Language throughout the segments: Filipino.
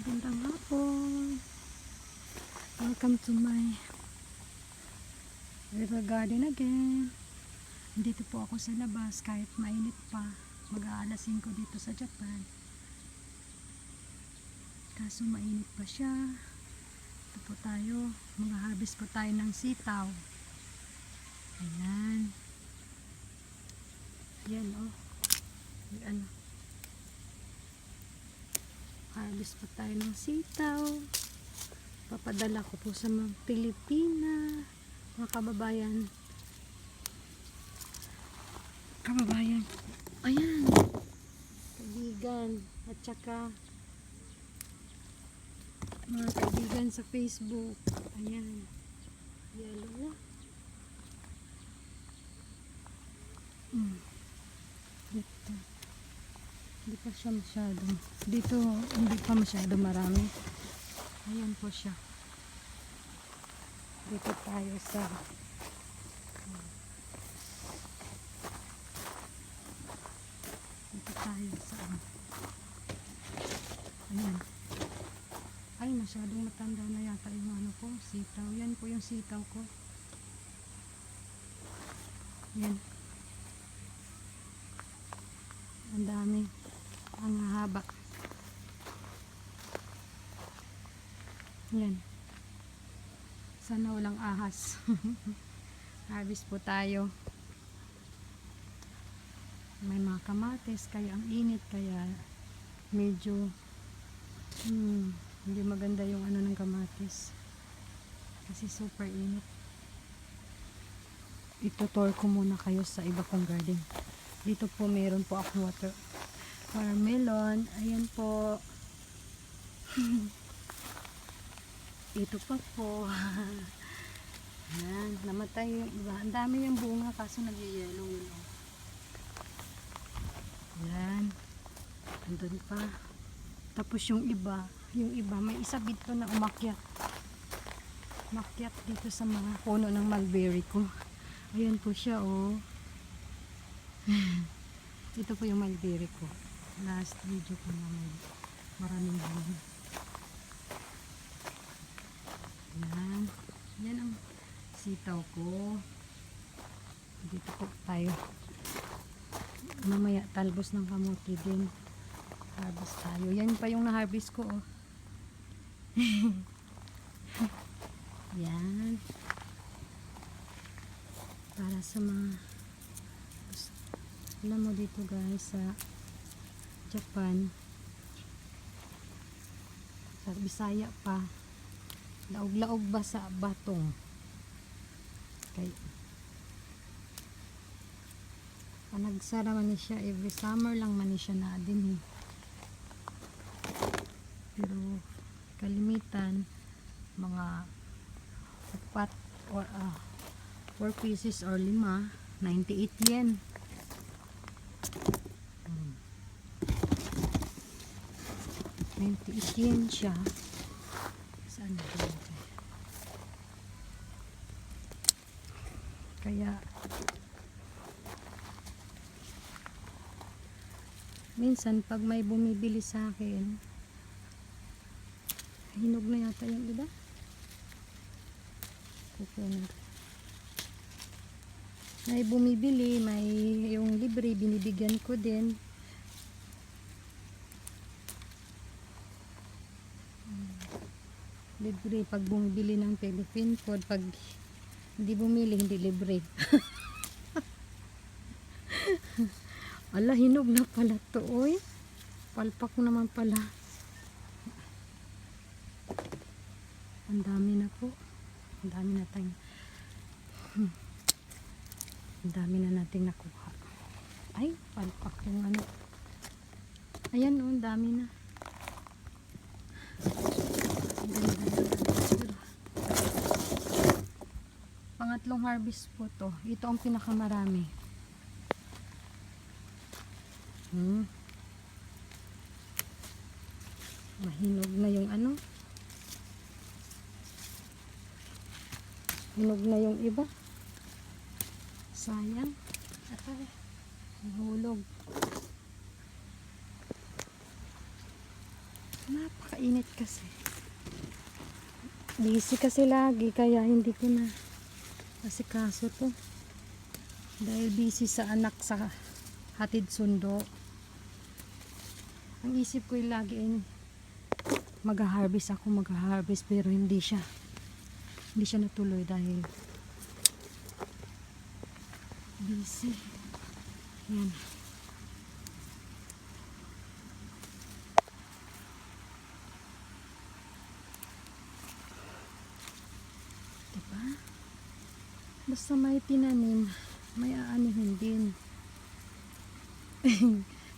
Magandang hapon. Welcome to my little garden again. Dito po ako sa labas kahit mainit pa. Mag-aalas 5 dito sa Japan. Kaso mainit pa siya. Ito po tayo. Mag-harvest po tayo ng sitaw. Ayan. Ayan oh. Ano. Harvest po tayo ng sitaw. Papadala ko po sa mga Pilipina, mga kababayan. Ayan, kaibigan at saka mga kaibigan sa Facebook. Ayan, yellow na. Dito hindi pa siya masyado dito, hindi pa masyado marami. Ayan po siya. Dito tayo sa ayan. Ay, masyadong matanda na yata yung ano ko, sitaw. Yan po yung sitaw ko. Yan. Ang dami. Ang haba. Yan. Sana walang ahas. Harvest po tayo. May mga kamatis, kaya ang init, kaya medyo hindi maganda yung ano ng kamatis. Kasi super init. Itutour ko muna kayo sa iba kong garden. Dito po meron po akong watermelon. Ayan po. Ito pa po. Ayan, namatay yung iba. Ang dami yung bunga kaso nag-yellow yun. Ayan. Andun pa. Tapos yung iba may isa dito na umakyat. Umakyat dito sa mga puno ng mulberry ko. Ayan po siya oh. Ito po yung mulberry ko. Last video ko na maraming bunga. Ayan. Yan ang sitaw ko. Dito po tayo. Mamaya talbos ng kamote din. Harvest tayo. Yan pa yung na-harvest ko oh. Yan. Para sa mga alam mo dito guys sa Japan, sa Bisaya pa, laog-laog ba sa batong kay panagsara man ni siya every summer lang man ni siya na din eh. Pero kalimitan mga 4 or 4 pieces or 5, 98 yen. Yen siya. Saan na kaya minsan pag may bumibili sa akin, hinog na yata yung iba. Kukunin. May bumibili, may yung libre, binibigyan ko din. Libre pag bumibili ng Philippine food, pag hindi bumili, hindi libre. Ala, hinog na pala to oy. Palpak naman pala. Ang dami na po. Ang dami na tayong ang dami na nating nakuha. Ay, palpak yung ano. Ayan oh, ang dami na. Pangatlong harvest po to. Ito ang pinakamarami. Mahinog na yung ano. Hinog na yung iba. Sayang. Atay. Hulog. Map. Napakainit kasi. Busy kasi lagi kaya hindi ko na asikaso to. Dahil busy sa anak sa hatid sundo. Ang isip ko lagi ay mag-harvest ako, mag-harvest pero hindi siya natuloy dahil busy. Yan. Diba? Basta may tinanim, may aanihin din.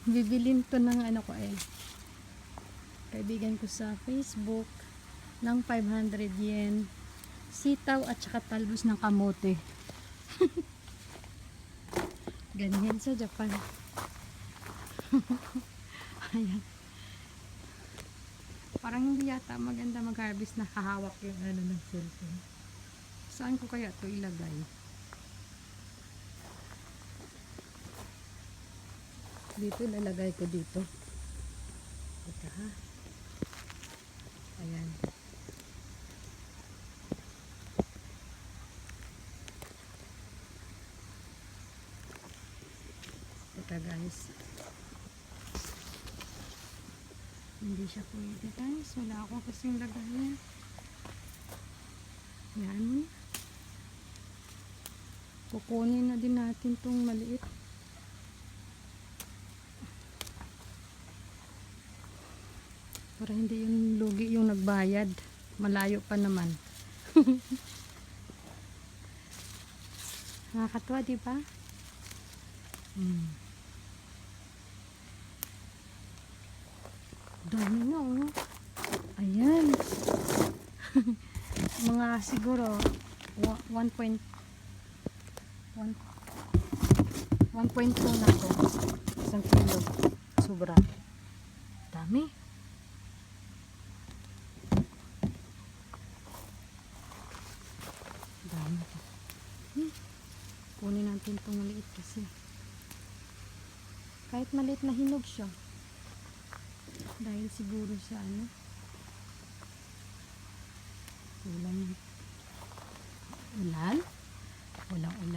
Bibilin to ng ano ko kaibigan ko sa Facebook ng 500 yen. Sitaw at saka talbos ng kamote. Ganyan sa Japan. Ayan. Parang hindi yata maganda mag-harvest na hahawak yung ano ng cellphone. Saan ko kaya to ilagay? Dito lalagay ko dito. Ito ha. Ayan. Ito guys. Hindi siya pwede guys. Wala akong kasing lagayan. Yan. Kukunin na din natin tong maliit. Para hindi yung lugi yung nagbayad. Malayo pa naman. Nakakatuwa, di ba? Dami na, oh. Ayan. Mga siguro 1.2 na to. 1 kilo. Sobra. Dami. Dami to. Kunin natin itong maliit kasi. Kahit maliit na hinog siya. Dahil siguro sa ano. Ulan. Ulan? Walang ulan.